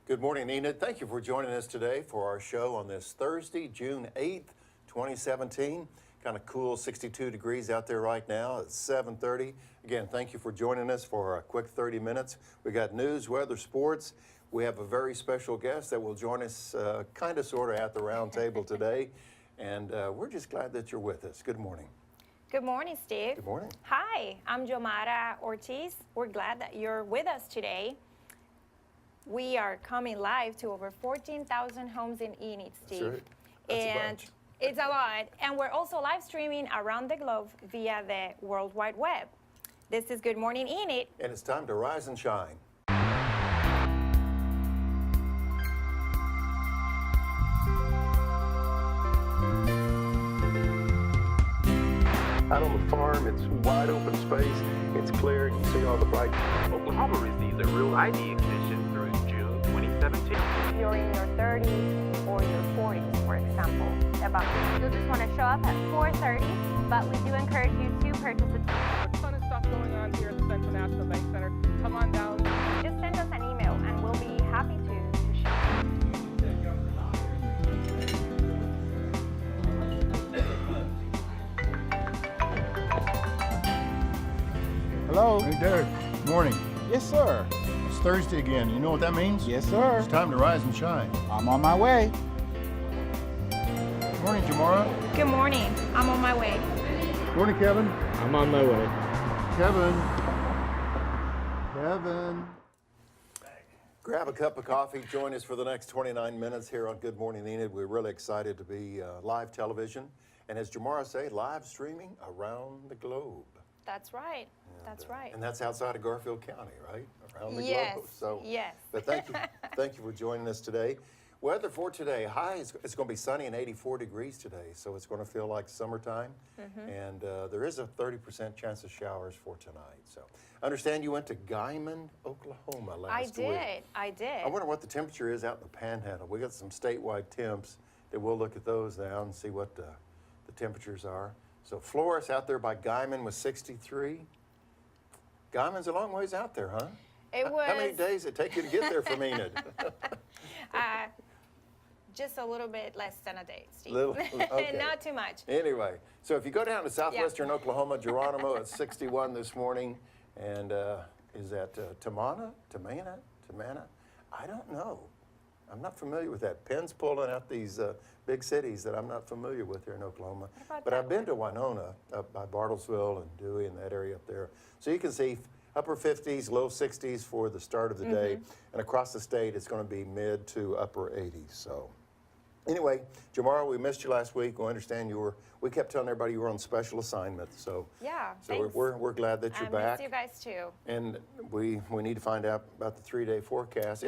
Good morning, Enid. Thank you for joining us today for our show on this Thursday, June 8th, 2017. Kind of cool, 62 degrees out there right now. It's 7:30. Again, thank you for joining us for a quick 30 minutes. We got news, weather, sports. We have a very special guest that will join us kind of, sort of at the round table today. And we're just glad that you're with us. Good morning. Good morning, Steve. Good morning. Hi, I'm Jomara Ortiz. We're glad that you're with us today. We are coming live to over 14,000 homes in Enid, Steve. That's right. That's a and bunch. It's a lot. And we're also live streaming around the globe via the World Wide Web. This is Good Morning Enid. And it's time to rise and shine. Out on the farm, it's wide open space, it's clear, you can see all the bright. Oklahoma receives a real ID extension through June 2017. If you're in your 30s or your 40s, for example, you'll just want to show up at 4:30, but we do encourage you to purchase a A ton of stuff going on here at the Central National Bank Center. Come on down. Just send us an email and we'll be happy to share. Hello. Hey, Derek. Morning. Yes, sir. It's Thursday again. You know what that means? Yes, sir. It's time to rise and shine. I'm on my way. Morning, Jamara. Good morning. I'm on my way. Morning, Kevin. I'm on my way. Kevin. Kevin. Grab a cup of coffee. Join us for the next 29 minutes here on Good Morning Enid. We're really excited to be live television. And as Jamara say, live streaming around the globe. That's right. That's right. And that's outside of Garfield County, right? Around the Yes, globe. So, yes. But thank you for joining us today. Weather for today, high, it's going to be sunny and 84 degrees today, so it's going to feel like summertime. And there is a 30% chance of showers for tonight. So, I understand you went to Guyman, Oklahoma last week. I did. I wonder what the temperature is out in the Panhandle. We got some statewide temps that we'll look at those now and see what the temperatures are. So Flores out there by Guyman was 63. Guyman's a long ways out there, huh? It was. How many days did it take you to get there from Enid? Just a little bit less than a day, Steve. Okay. Not too much. Anyway, so if you go down to southwestern Oklahoma, Geronimo at 61 this morning, and is that Tamana? I don't know. I'm not familiar with that. Penn's pulling out these big cities that I'm not familiar with here in Oklahoma. But I've been to Winona, up by Bartlesville and Dewey and that area up there. So you can see upper 50s, low 60s for the start of the day. And across the state, it's going to be mid to upper 80s. So anyway, Jamara, we missed you last week. We understand we kept telling everybody you were on special assignment. So Yeah, so thanks. we're glad that you're back. I miss you guys too. And we need to find out about the 3-day forecast.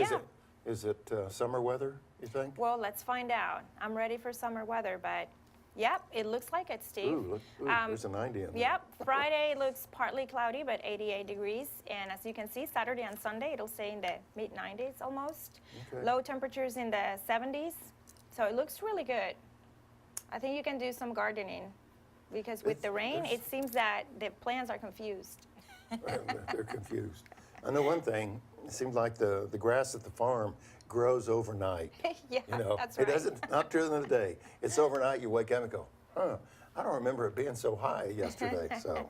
Is it summer weather, you think? Well, let's find out. I'm ready for summer weather, but yep, it looks like it, Steve. Ooh, there's a 90 in there. Yep, Friday looks partly cloudy, but 88 degrees. And as you can see, Saturday and Sunday, it'll stay in the mid-90s almost. Okay. Low temperatures in the 70s. So it looks really good. I think you can do some gardening because with the rain, it seems that the plants are confused. They're confused. I know one thing. It seems like the grass at the farm grows overnight. Yeah, You know, that's right. It doesn't, not during the day. It's overnight, you wake up and go, I don't remember it being so high yesterday. So,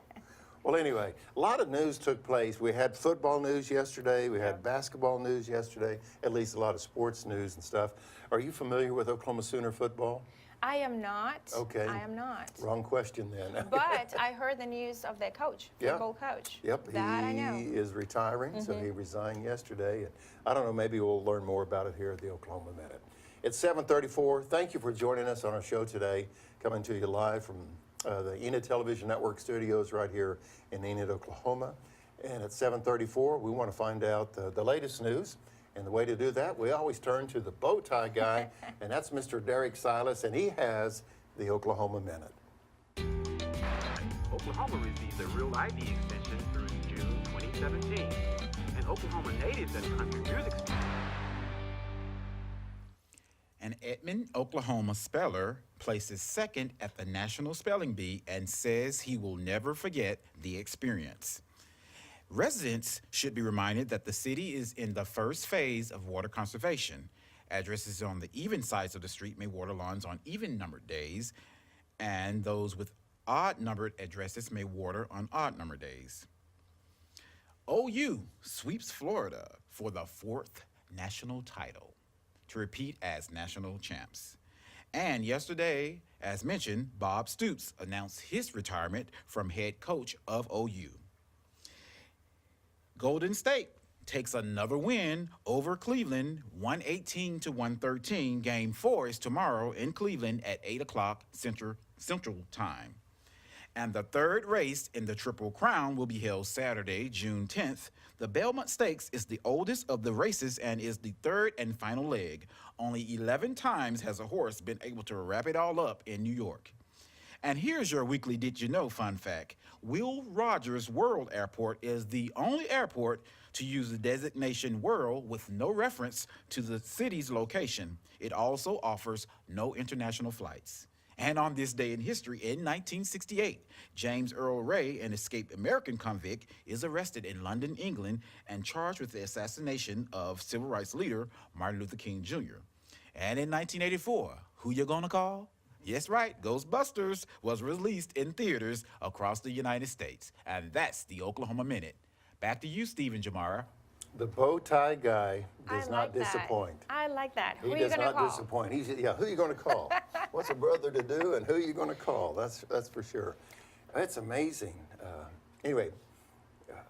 well, anyway, a lot of news took place. We had football news yesterday. We had basketball news yesterday, at least a lot of sports news and stuff. Are you familiar with Oklahoma Sooner football? I am not. Okay. I am not. Wrong question then. But I heard the news of the coach, Yeah. football coach. Yep, That I know. he is retiring, so he resigned yesterday. And I don't know, maybe we'll learn more about it here at the Oklahoma Minute. It's 7:34. Thank you for joining us on our show today, coming to you live from the Enid Television Network studios right here in Enid, Oklahoma. And at 7:34, we want to find out the latest news. And the way to do that, we always turn to the bow tie guy, and that's Mr. Derek Silas, and he has the Oklahoma Minute. Oklahoma receives a real ID extension through June 2017. And Oklahoma natives at country music. An Edmond, Oklahoma speller places second at the National Spelling Bee and says he will never forget the experience. Residents should be reminded that the city is in the first phase of water conservation. Addresses on the even sides of the street may water lawns on even-numbered days, and those with odd-numbered addresses may water on odd-numbered days. OU sweeps Florida for the 4th national title, to repeat as national champs. And yesterday, as mentioned, Bob Stoops announced his retirement from head coach of OU. Golden State takes another win over Cleveland, 118-113. Game 4 is tomorrow in Cleveland at 8 o'clock Central Time. And the third race in the Triple Crown will be held Saturday, June 10th. The Belmont Stakes is the oldest of the races and is the third and final leg. Only 11 times has a horse been able to wrap it all up in New York. And here's your weekly Did You Know fun fact. Will Rogers World Airport is the only airport to use the designation World with no reference to the city's location. It also offers no international flights. And on this day in history, in 1968, James Earl Ray, an escaped American convict, is arrested in London, England, and charged with the assassination of civil rights leader Martin Luther King Jr. And in 1984, who you gonna call? Yes, right, Ghostbusters was released in theaters across the United States. And that's the Oklahoma Minute. Back to you, Stephen Jamara. The bow tie guy does I not like that. disappoint. I like that. He Who are you does going to not call? disappoint. He's, yeah, who are you going to call? What's a brother to do and who are you going to call? That's for sure. It's amazing. Anyway,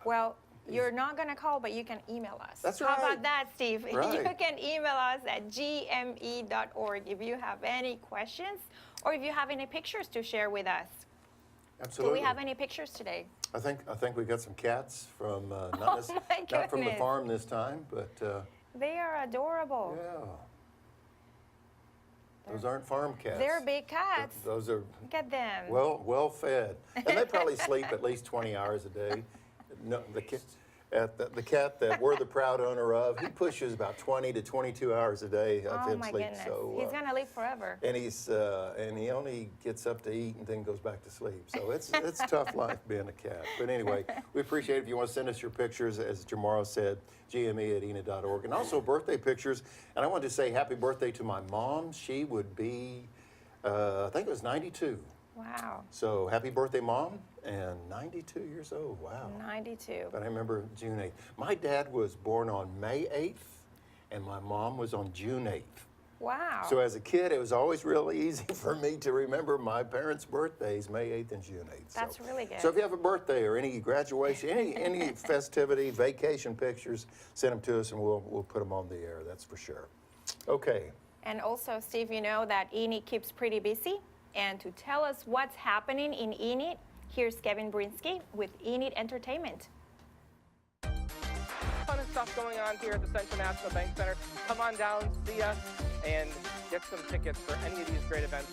Well, you're not going to call, but you can email us. That's How right. about that, Steve? Right. You can email us at gme.org if you have any questions or if you have any pictures to share with us. absolutely. Do we have any pictures today? I think we got some cats from not, Oh, my not from the goodness. farm this time, but They are adorable. yeah. Those aren't farm cats. They're big cats. Those are Look at them. well fed, and they probably sleep at least 20 hours a day. No, the cat that we're the proud owner of, he pushes about 20 to 22 hours a day of oh him my sleep. goodness. So He's going to live forever. and he only gets up to eat and then goes back to sleep. So it's a tough life being a cat. But anyway, we appreciate it if you want to send us your pictures, as Jamara said, gme@enid.org, and also birthday pictures. And I wanted to say happy birthday to my mom. She would be, I think it was 92. Wow. So happy birthday, Mom, and 92 years old. Wow. 92. But I remember June 8th. My dad was born on May 8th, and my mom was on June 8th. Wow. So as a kid, it was always really easy for me to remember my parents' birthdays, May 8th and June 8th. That's really good. So if you have a birthday or any graduation, any festivity, vacation pictures, send them to us, and we'll put them on the air. That's for sure. Okay. And also, Steve, you know that Enid keeps pretty busy. And to tell us what's happening in Enid, here's Kevin Brinsky with Enid Entertainment. Ton of stuff going on here at the Central National Bank Center. Come on down, see us, and get some tickets for any of these great events.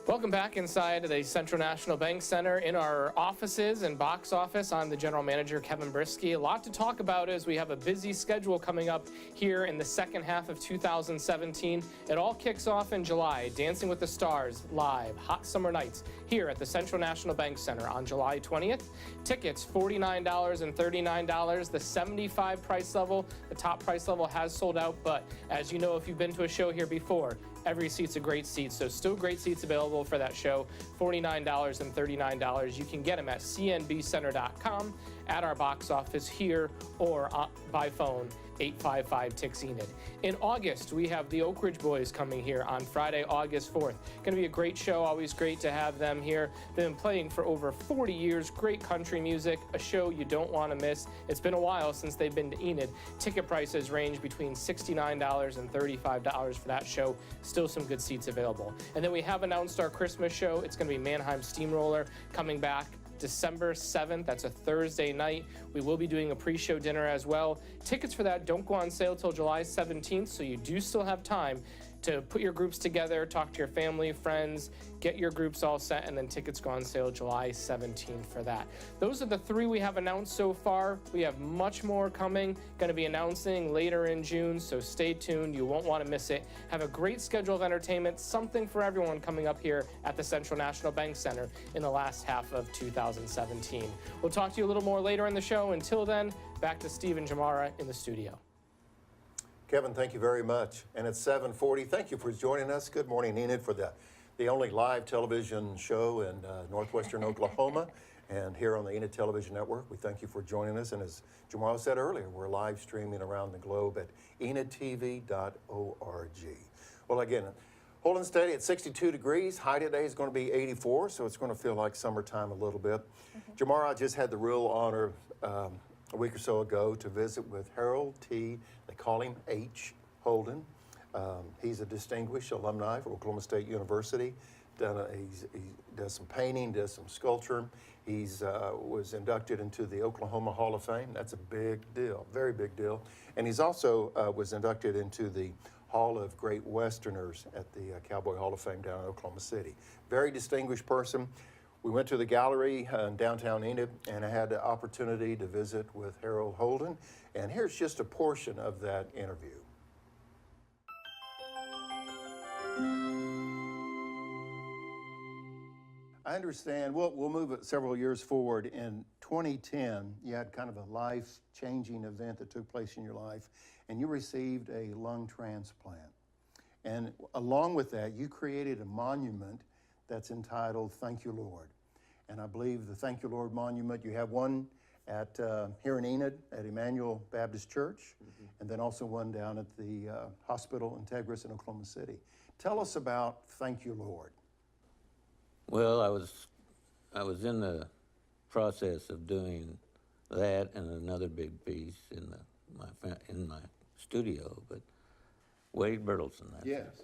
Welcome back inside the Central National Bank Center in our offices and box office. I'm the general manager, Kevin Brinsky. A lot to talk about as we have a busy schedule coming up here in the second half of 2017. It all kicks off in July. Dancing with the Stars live, Hot Summer Nights here at the Central National Bank Center on July 20th. Tickets $49 and $39. The $75 price level, the top price level has sold out, but as you know, if you've been to a show here before, every seat's a great seat, so still great seats available for that show, $49 and $39. You can get them at cnbcenter.com, at our box office here, or by phone, 855-TIX-ENID. In August, we have the Oak Ridge Boys coming here on Friday, August 4th. Going to be a great show, always great to have them here. They've been playing for over 40 years, great country music, a show you don't want to miss. It's been a while since they've been to Enid. Ticket prices range between $69 and $35 for that show. Still some good seats available. And then we have announced our Christmas show. It's going to be Mannheim Steamroller coming back December 7th. That's a Thursday night. We will be doing a pre-show dinner as well. Tickets for that don't go on sale till July 17th, so you do still have time. to put your groups together, talk to your family, friends, get your groups all set, and then tickets go on sale July 17th for that. Those are the 3 we have announced so far. We have much more coming, going to be announcing later in June, so stay tuned. You won't want to miss it. Have a great schedule of entertainment, something for everyone coming up here at the Central National Bank Center in the last half of 2017. We'll talk to you a little more later in the show. Until then, back to Steve and Jamara in the studio. Kevin, thank you very much. And it's 7:40. Thank you for joining us. Good Morning Enid for the only live television show in northwestern Oklahoma and here on the Enid Television Network. We thank you for joining us. And as Jamal said earlier, we're live streaming around the globe at enidtv.org. Well, again, Holden steady at 62 degrees. High today is going to be 84, so it's going to feel like summertime a little bit. Jamara just had the real honor a week or so ago to visit with Harold T. They call him H. Holden. He's a distinguished alumni from Oklahoma State University. He does some painting, does some sculpture. He's was inducted into the Oklahoma Hall of Fame. That's a big deal, very big deal. And he's also was inducted into the Hall of Great Westerners at the Cowboy Hall of Fame down in Oklahoma City. Very distinguished person. We went to the gallery in downtown Enid, and I had the opportunity to visit with Harold Holden. And here's just a portion of that interview. I understand. We'll move it several years forward. In 2010, you had kind of a life-changing event that took place in your life, and you received a lung transplant. And along with that, you created a monument that's entitled Thank You, Lord. And I believe the Thank You, Lord monument, you have one at here in Enid at Emmanuel Baptist Church, and then also one down at the Hospital Integris in Oklahoma City. Tell us about Thank You, Lord. Well, I was in the process of doing that and another big piece in my studio, but Wade Bertelson. Yes.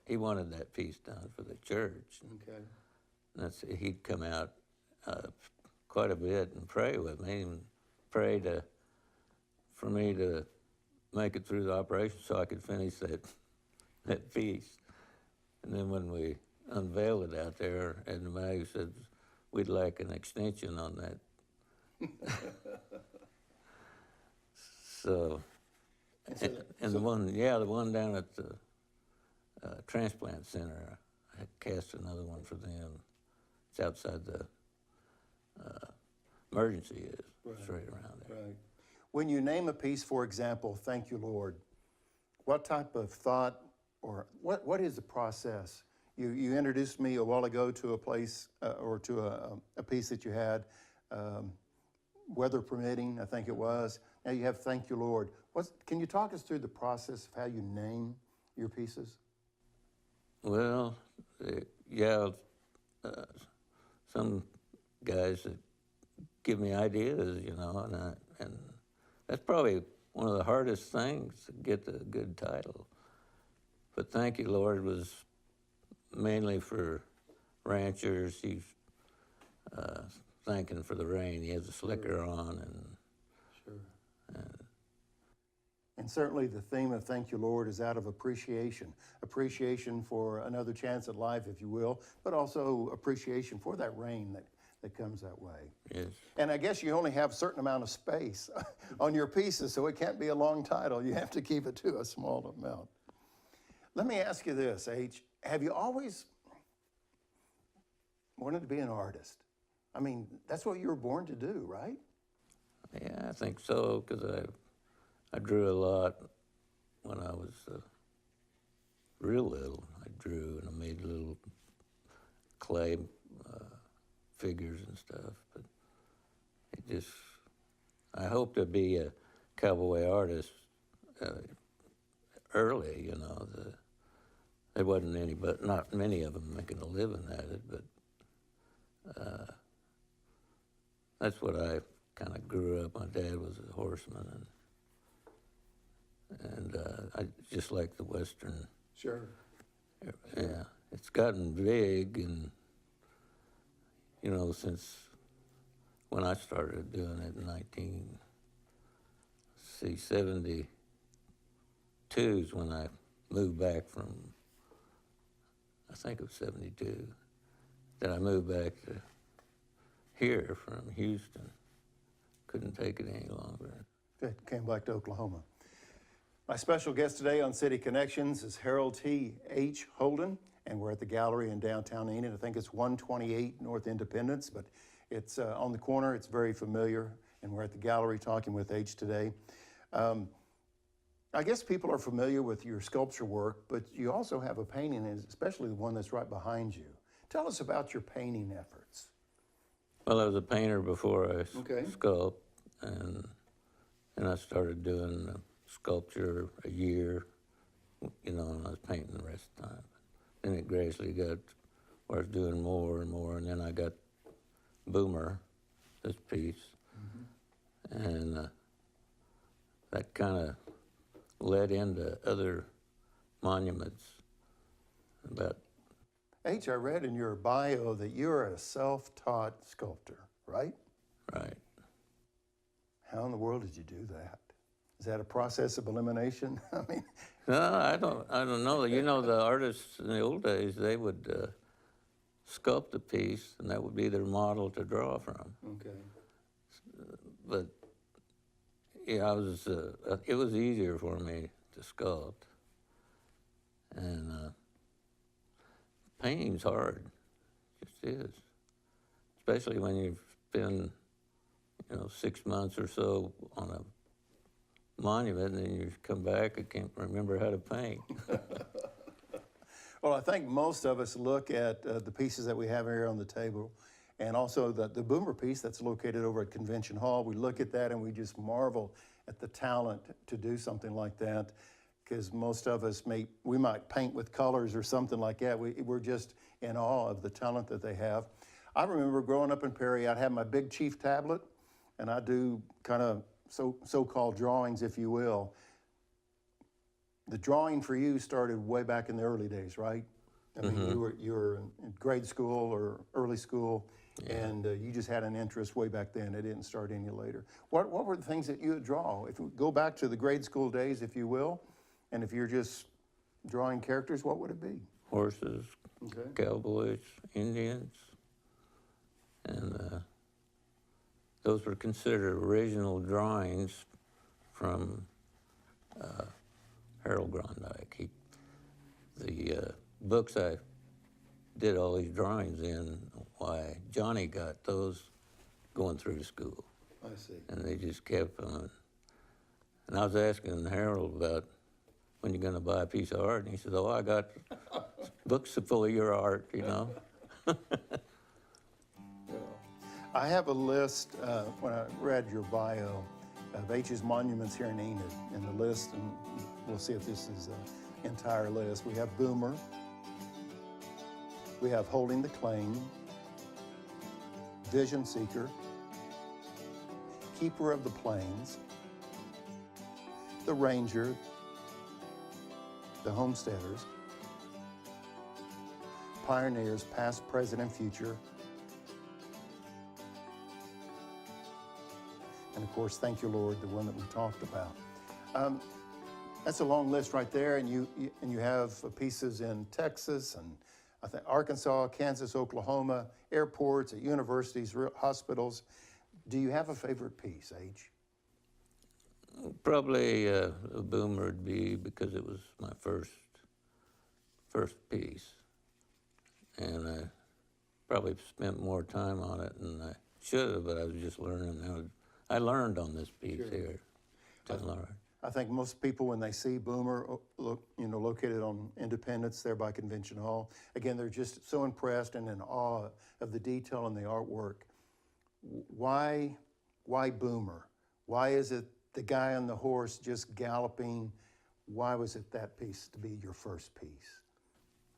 He wanted that piece done for the church. Okay. He'd come out quite a bit and pray with me and pray for me to make it through the operation so I could finish that piece. And then when we unveiled it out there, and the mag said we'd like an extension on that. So, and the one down at the transplant center, I cast another one for them. It's outside the emergency is, straight around there. Right. When you name a piece, for example, Thank You, Lord, what type of thought or what is the process? You introduced me a while ago to a place or to a piece that you had, weather permitting, I think it was. Now you have Thank You, Lord. Can you talk us through the process of how you name your pieces? Well, some guys that give me ideas, and that's probably one of the hardest things to get the good title. But Thank You, Lord was mainly for ranchers. He's thanking for the rain. He has a slicker on, And certainly the theme of Thank You, Lord is out of appreciation for another chance at life, if you will, but also appreciation for that rain that comes that way. Yes. And I guess you only have a certain amount of space on your pieces, so it can't be a long title. You have to keep it to a small amount. Let me ask you this, H. Have you always wanted to be an artist? I mean, that's what you were born to do, right? Yeah, I think so, because I drew a lot when I was real little. I drew and I made little clay figures and stuff, but I hope to be a cowboy artist early, there wasn't any, but not many of them making a living at it, but that's what I kind of grew up. My dad was a horseman, and I just like the Western. Sure. Yeah, it's gotten big, and since when I started doing it in 1972, 72 is when I moved back from, I think it was 72, that I moved back to here from Houston. Couldn't take it any longer. Came back to Oklahoma. My special guest today on City Connections is Harold T. H. Holden, and we're at the gallery in downtown Enid. I think it's 128 North Independence, but it's on the corner. It's very familiar, and we're at the gallery talking with H today. I guess people are familiar with your sculpture work, but you also have a painting, especially the one that's right behind you. Tell us about your painting efforts. Well, I was a painter before I Okay. sculpt, and I started doing sculpture a year, and I was painting the rest of the time. Then it gradually got where I was doing more and more, and then I got Boomer, this piece, and that kind of led into other monuments. About H, I read in your bio that you're a self-taught sculptor, right? right. How in the world did you do that? Is that a process of elimination? I mean, No, I don't know. The artists in the old days, they would sculpt a piece, and that would be their model to draw from. okay. But yeah, it was easier for me to sculpt, and painting's hard. It just is, especially when you've been 6 months or so on a monument, and then you come back and can't remember how to paint. Well, I think most of us look at the pieces that we have here on the table, and also the Boomer piece that's located over at Convention Hall. We look at that and we just marvel at the talent to do something like that, because most of us we might paint with colors or something like that. We're just in awe of the talent that they have. I remember growing up in Perry, I'd have my big chief tablet, and I do kind of so-called drawings, if you will. The drawing for you started way back in the early days, right? I mean, you were in grade school or early school, and you just had an interest way back then. It didn't start any later. What were the things that you would draw? If we go back to the grade school days, if you will, and if you're just drawing characters, what would it be? Horses, Okay. cowboys, Indians, and those were considered original drawings from Harold Grondike. The books I did all these drawings in, why Johnny got those going through the school, I see. and they just kept on. And I was asking Harold about when you're going to buy a piece of art, and he said, "Oh, I got books full of your art, I have a list, when I read your bio, of H's monuments here in Enid, and the list, and we'll see if this is an entire list. We have Boomer. We have Holding the Claim, Vision Seeker, Keeper of the Plains, the Ranger, the Homesteaders, Pioneers, Past, Present, and Future, and of course, Thank You, Lord, the one that we talked about. That's a long list right there, and you have pieces in Texas and I think Arkansas, Kansas, Oklahoma, airports, at universities, hospitals. Do you have a favorite piece, H? Probably a Boomer would be, because it was my first piece, and I probably spent more time on it than I should have, but I was just learning. I learned on this piece here. I think most people, when they see Boomer, located on Independence there by Convention Hall, again, they're just so impressed and in awe of the detail in the artwork. Why Boomer? Why is it the guy on the horse just galloping? Why was it that piece to be your first piece?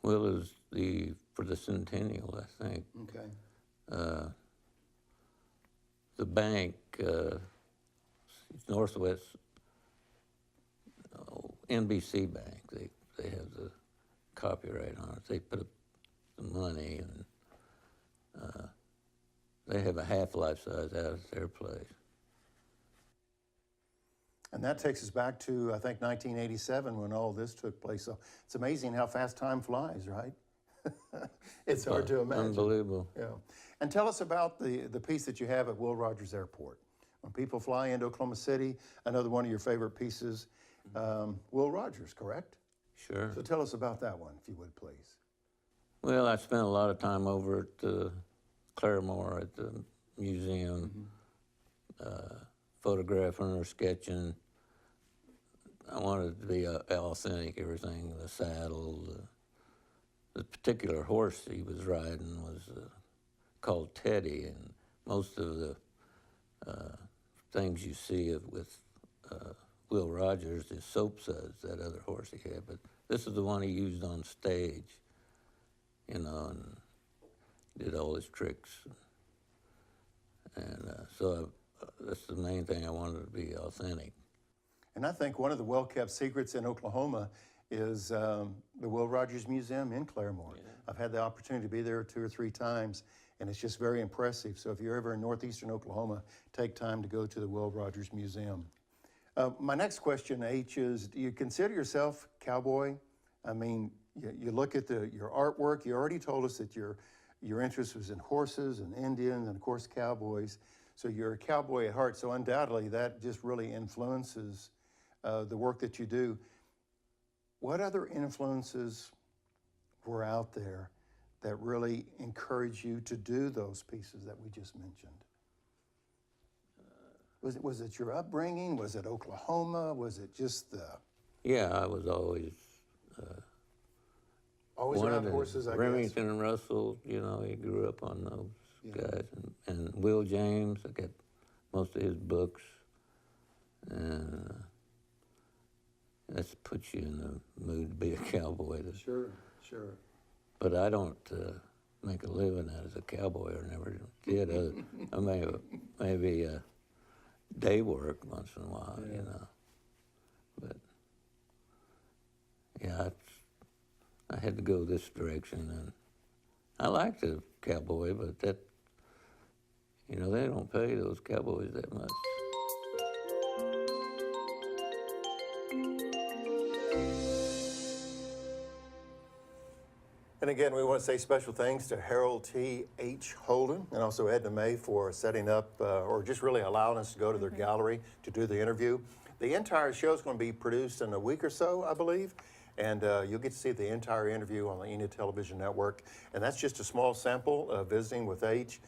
Well, it was for the centennial, I think. Okay. The bank, Northwest, NBC Bank, they have the copyright on it. They put up the money, and they have a half-life size out at their place. And that takes us back to, I think, 1987 when all this took place. So it's amazing how fast time flies, right? It's hard to imagine. Unbelievable. Yeah. And tell us about the piece that you have at Will Rogers Airport. When people fly into Oklahoma City, another one of your favorite pieces, Will Rogers, correct? Sure. So tell us about that one, if you would, please. Well, I spent a lot of time over at Claremore at the museum, photographing or sketching. I wanted it to be authentic, everything, the saddle, the particular horse he was riding was called Teddy, and most of the things you see with Will Rogers is soap suds, that other horse he had, but this is the one he used on stage, you know, and did all his tricks. And so that's the main thing. I wanted to be authentic. And I think one of the well-kept secrets in Oklahoma is the Will Rogers Museum in Claremore. Yeah. I've had the opportunity to be there 2 or 3 times, and it's just very impressive. So if you're ever in northeastern Oklahoma, take time to go to the Will Rogers Museum. My next question, H, is do you consider yourself cowboy? I mean, you look at your artwork. You already told us that your interest was in horses and Indians and, of course, cowboys. So you're a cowboy at heart. So undoubtedly, that just really influences the work that you do. What other influences were out there that really encourage you to do those pieces that we just mentioned? Was it your upbringing? Was it Oklahoma? Was it just the... Yeah, I was always... always around horses, I guess. Remington and Russell, you know, he grew up on those guys. And Will James, I got most of his books. And that puts you in the mood to be a cowboy. Sure. But I don't make a living as a cowboy, or never did. I maybe day work once in a while, you know. But yeah, I had to go this direction, and I liked the cowboy, but that, you know, they don't pay those cowboys that much. And again, we want to say special thanks to Harold T. H. Holden and also Edna May for setting up or just really allowing us to go to their gallery to do the interview. The entire show is going to be produced in a week or so, I believe, and you'll get to see the entire interview on the Enid Television Network. And that's just a small sample of visiting with H.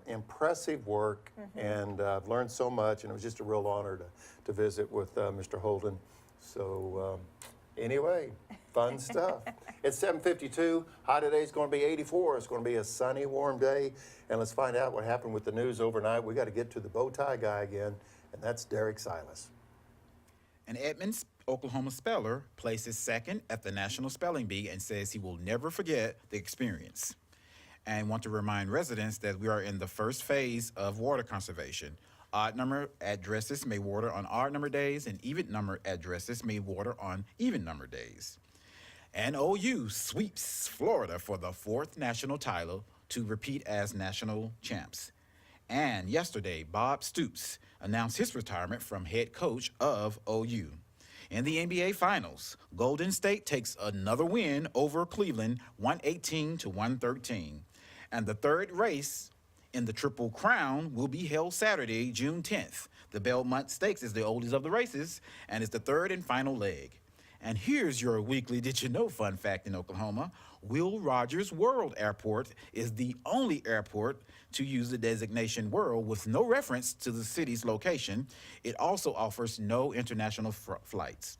Impressive work, and I've learned so much, and it was just a real honor to visit with Mr. Holden. So anyway, fun stuff. It's 7:52. High today is going to be 84. It's going to be a sunny, warm day. And let's find out what happened with the news overnight. We got to get to the bow tie guy again, and that's Derek Silas. An Edmonds, Oklahoma speller places second at the National Spelling Bee and says he will never forget the experience. And want to remind residents that we are in the first phase of water conservation. Odd number addresses may water on odd number days, and even number addresses may water on even number days. And OU sweeps Florida for the 4th national title to repeat as national champs. And yesterday, Bob Stoops announced his retirement from head coach of OU. In the NBA Finals, Golden State takes another win over Cleveland, 118-113. And the third race in the Triple Crown will be held Saturday, June 10th. The Belmont Stakes is the oldest of the races, and it's the third and final leg. And here's your weekly Did You Know fun fact in Oklahoma. Will Rogers World Airport is the only airport to use the designation World with no reference to the city's location. It also offers no international flights.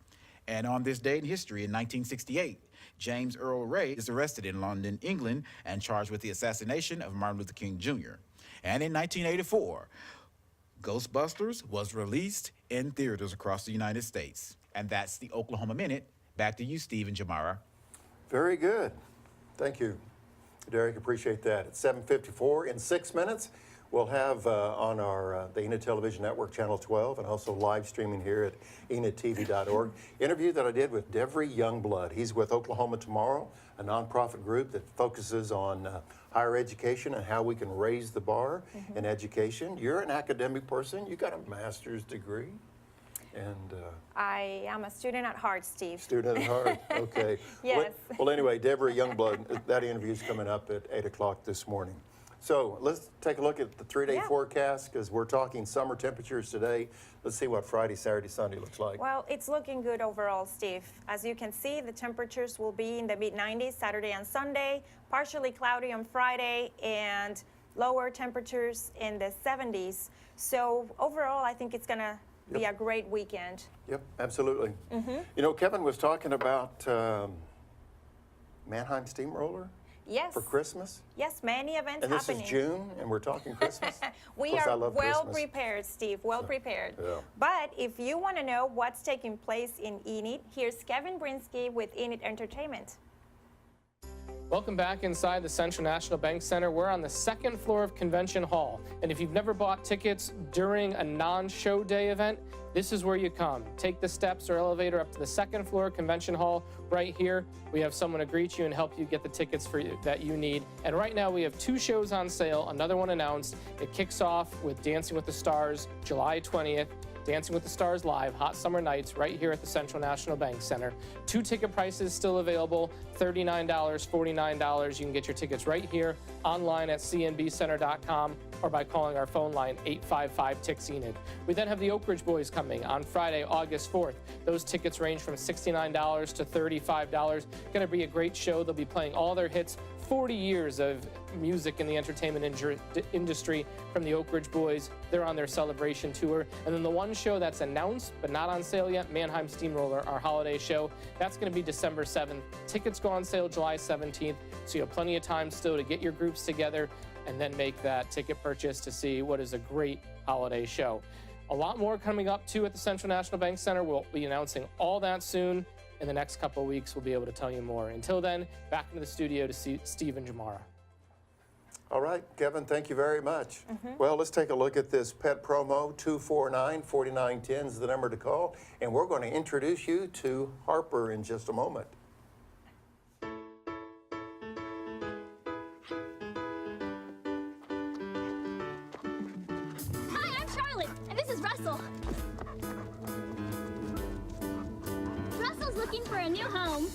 And on this day in history, in 1968, James Earl Ray is arrested in London, England, and charged with the assassination of Martin Luther King Jr. And in 1984, Ghostbusters was released in theaters across the United States. And that's the Oklahoma Minute. Back to you, Steve and Jamara. Very good. Thank you, Derek. Appreciate that. It's 7:54. In 6 minutes, we'll have on our the Enid Television Network, Channel 12, and also live streaming here at enidtv.org, interview that I did with Devry Youngblood. He's with Oklahoma Tomorrow, a nonprofit group that focuses on higher education and how we can raise the bar in education. You're an academic person. You got a master's degree. And I am a student at heart, Steve. student at heart. Okay. Yes. Well, anyway, Deborah Youngblood, that interview's coming up at 8 o'clock this morning. So let's take a look at the 3-day Yeah. forecast because we're talking summer temperatures today. Let's see what Friday, Saturday, Sunday looks like. Well, it's looking good overall, Steve. As you can see, the temperatures will be in the mid-90s Saturday and Sunday, partially cloudy on Friday, and lower temperatures in the 70s. So overall, I think it's going to be a great weekend. Yep, absolutely. You know, Kevin was talking about Mannheim Steamroller Yes. for Christmas. Yes, many events And this happening. is June, and we're talking Christmas. We Of course, I are love well Christmas. prepared, Steve, well prepared. yeah. But if you want to know what's taking place in Enid, here's Kevin Brinsky with Enid Entertainment. Welcome back inside the Central National Bank Center. We're on the second floor of Convention Hall. And if you've never bought tickets during a non-show day event, this is where you come. Take the steps or elevator up to the second floor of Convention Hall. Right here, we have someone to greet you and help you get the tickets for you that you need. And right now, we have 2 shows on sale, another one announced. It kicks off with Dancing with the Stars, July 20th. Dancing with the Stars Live, Hot Summer Nights, right here at the Central National Bank Center. 2 ticket prices still available, $39, $49. You can get your tickets right here, online at cnbcenter.com, or by calling our phone line, 855-TICKS-ENID. We then have the Oak Ridge Boys coming on Friday, August 4th. Those tickets range from $69 to $35. Going to be a great show. They'll be playing all their hits. 40 years of music in the entertainment industry from the Oak Ridge Boys. They're on their celebration tour. And then the one show that's announced but not on sale yet, Mannheim Steamroller, our holiday show, that's going to be December 7th. Tickets go on sale July 17th, so you have plenty of time still to get your groups together and then make that ticket purchase to see what is a great holiday show. A lot more coming up too at the Central National Bank Center. We'll be announcing all that soon. In the next couple of weeks, we'll be able to tell you more. Until then, back into the studio to see Steve and Jamara. All right, Kevin, thank you very much. Well, let's take a look at this pet promo. 249-4910 is the number to call, and we're going to introduce you to Harper in just a moment. Hi, I'm Charlotte, and this is Russell. Russell's looking for a new home.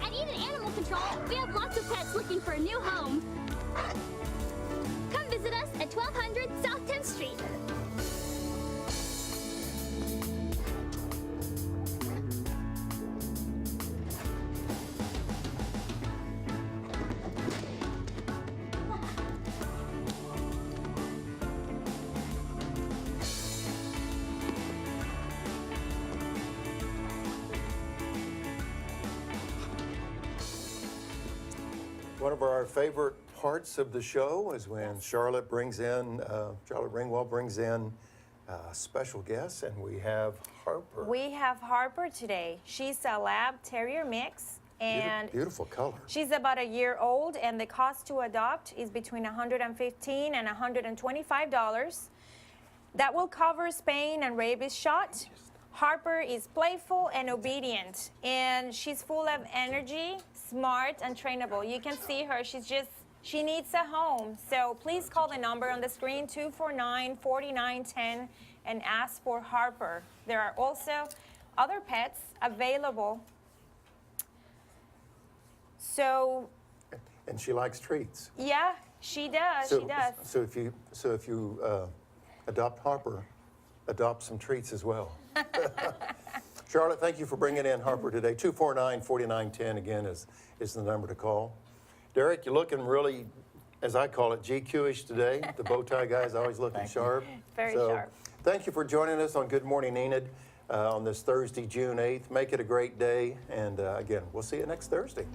At Enid Animal Control, we have lots of pets looking for a new home. Come visit us at 1200 South 10th Street. One of our favorite parts of the show is when Charlotte Ringwald brings in special guests, and we have Harper. We have Harper today. She's a Lab Terrier mix, and Beautiful color. she's about a year old, and the cost to adopt is between $115 and $125. That will cover spaying and rabies shot. Harper is playful and obedient, and she's full of energy, smart, and trainable. You can see her. She needs a home. So please call the number on the screen, 249-4910, and ask for Harper. There are also other pets available. So, And she likes treats. yeah, she does. She does. So if you adopt Harper, adopt some treats as well. Charlotte, thank you for bringing in Harper today. 249-4910 again is the number to call. Derek, you're looking really, as I call it, GQ-ish today. The bow tie guy's always looking sharp. Very sharp. Thank you for joining us on Good Morning Enid on this Thursday, June 8th. Make it a great day, and again, we'll see you next Thursday.